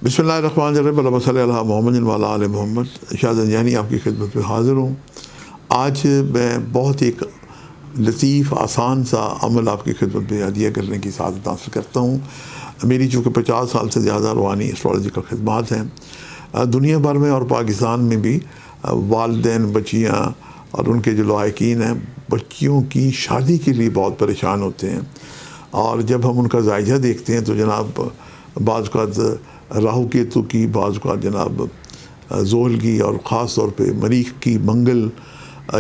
بسم اللہ الرحمن الرحیم، اللہم صلی علی محمد و علی آل محمد۔ شاہ زنجانی آپ کی خدمت میں حاضر ہوں۔ آج میں بہت ایک لطیف آسان سا عمل آپ کی خدمت میں عطیہ کرنے کی سعادت حاصل کرتا ہوں۔ میری چونکہ 50 سال سے زیادہ روحانی اسٹرالوجیکل خدمات ہیں دنیا بھر میں اور پاکستان میں بھی، والدین بچیاں اور ان کے جو لواحقین ہیں بچیوں کی شادی کے لیے بہت پریشان ہوتے ہیں، اور جب ہم ان کا جائزہ دیکھتے ہیں تو جناب بعض اوقات راہو کیتو کی، بعض اوقات جناب زحل کی، اور خاص طور پہ مریخ کی منگل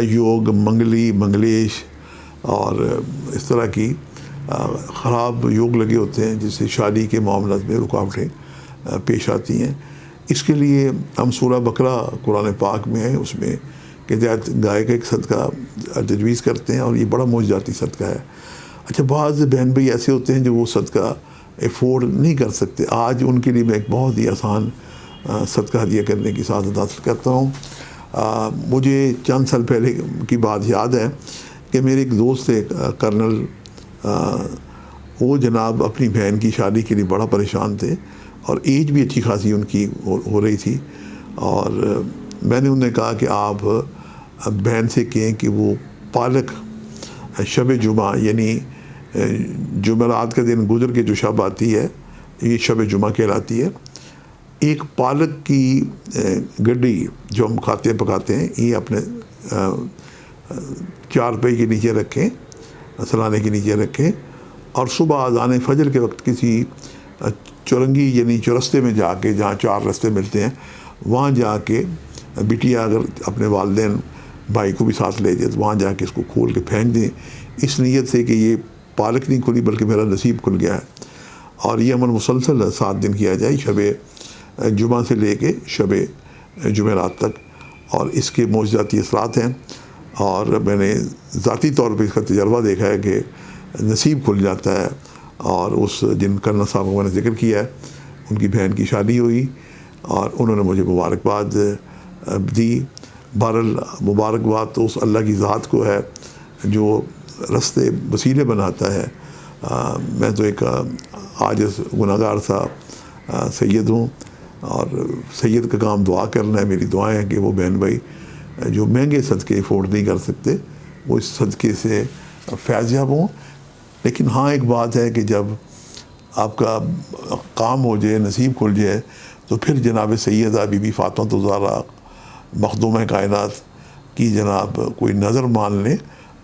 یوگ، منگلی منگلیش اور اس طرح کی خراب یوگ لگے ہوتے ہیں جس سے شادی کے معاملات میں رکاوٹیں پیش آتی ہیں۔ اس کے لیے ہم سورہ بقرہ قرآن پاک میں ہے، اس میں کہ تحت گائے کا ایک صدقہ تجویز کرتے ہیں، اور یہ بڑا معجزاتی صدقہ ہے۔ اچھا، بعض بہن بھائی ایسے ہوتے ہیں جو وہ صدقہ افورڈ نہیں کر سکتے، آج ان کے لیے میں ایک بہت ہی آسان صدقہ ہدیہ کرنے کی سعادت حاصل کرتا ہوں۔ مجھے چند سال پہلے کی بات یاد ہے کہ میرے ایک دوست تھے کرنل، وہ جناب اپنی بہن کی شادی کے لیے بڑا پریشان تھے، اور ایج بھی اچھی خاصی ان کی ہو رہی تھی، اور میں نے انہیں کہا کہ آپ بہن سے کہیں کہ وہ پالک شب جمعہ، یعنی جمعرات کا دن گزر کے جو شب آتی ہے یہ شب جمعہ کہلاتی ہے، ایک پالک کی گڈی جو ہم کھاتے پکاتے ہیں یہ اپنے چارپائی کے نیچے رکھیں، سلانے کے نیچے رکھیں، اور صبح اذان فجر کے وقت کسی چورنگی یعنی چورستے میں جا کے، جہاں 4 رستے ملتے ہیں وہاں جا کے، بٹیا اگر اپنے والدین بھائی کو بھی ساتھ لے جائے تو وہاں جا کے اس کو کھول کے پھینک دیں، اس نیت سے کہ یہ پالک نہیں کھلی بلکہ میرا نصیب کھل گیا ہے۔ اور یہ عمل مسلسل 7 دن کیا جائے، شب جمعہ سے لے کے شب جمعرات تک، اور اس کے معجزاتی اثرات ہیں، اور میں نے ذاتی طور پہ اس کا تجربہ دیکھا ہے کہ نصیب کھل جاتا ہے۔ اور اس جن کرنل صاحب کو میں نے ذکر کیا ہے ان کی بہن کی شادی ہوئی، اور انہوں نے مجھے مبارکباد دی۔ بہرحال مبارکباد تو اس اللہ کی ذات کو ہے جو رستے وسیلے بناتا ہے۔ میں تو ایک عاجز گناہگار سا سید ہوں، اور سید کا کام دعا کرنا ہے۔ میری دعائیں ہیں کہ وہ بہن بھائی جو مہنگے صدقے افورڈ نہیں کر سکتے وہ اس صدقے سے فیض یاب ہوں۔ لیکن ہاں ایک بات ہے کہ جب آپ کا کام ہو جائے، نصیب کھل جائے، تو پھر جناب سیدہ بی بی فاطمہ الزہرا مخدومہ کائنات کی جناب کوئی نظر مان لیں،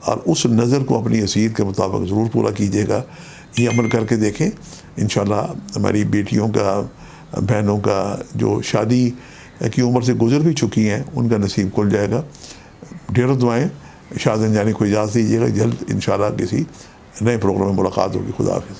اور اس نظر کو اپنی حیثیت کے مطابق ضرور پورا کیجیے گا۔ یہ عمل کر کے دیکھیں، انشاءاللہ ہماری بیٹیوں کا، بہنوں کا جو شادی کی عمر سے گزر بھی چکی ہیں ان کا نصیب کھل جائے گا۔ ڈھیروں دعائیں۔ شاہ زنجانی کو اجازت دیجیے گا، جلد انشاءاللہ کسی نئے پروگرام میں ملاقات ہوگی۔ خدا حافظ۔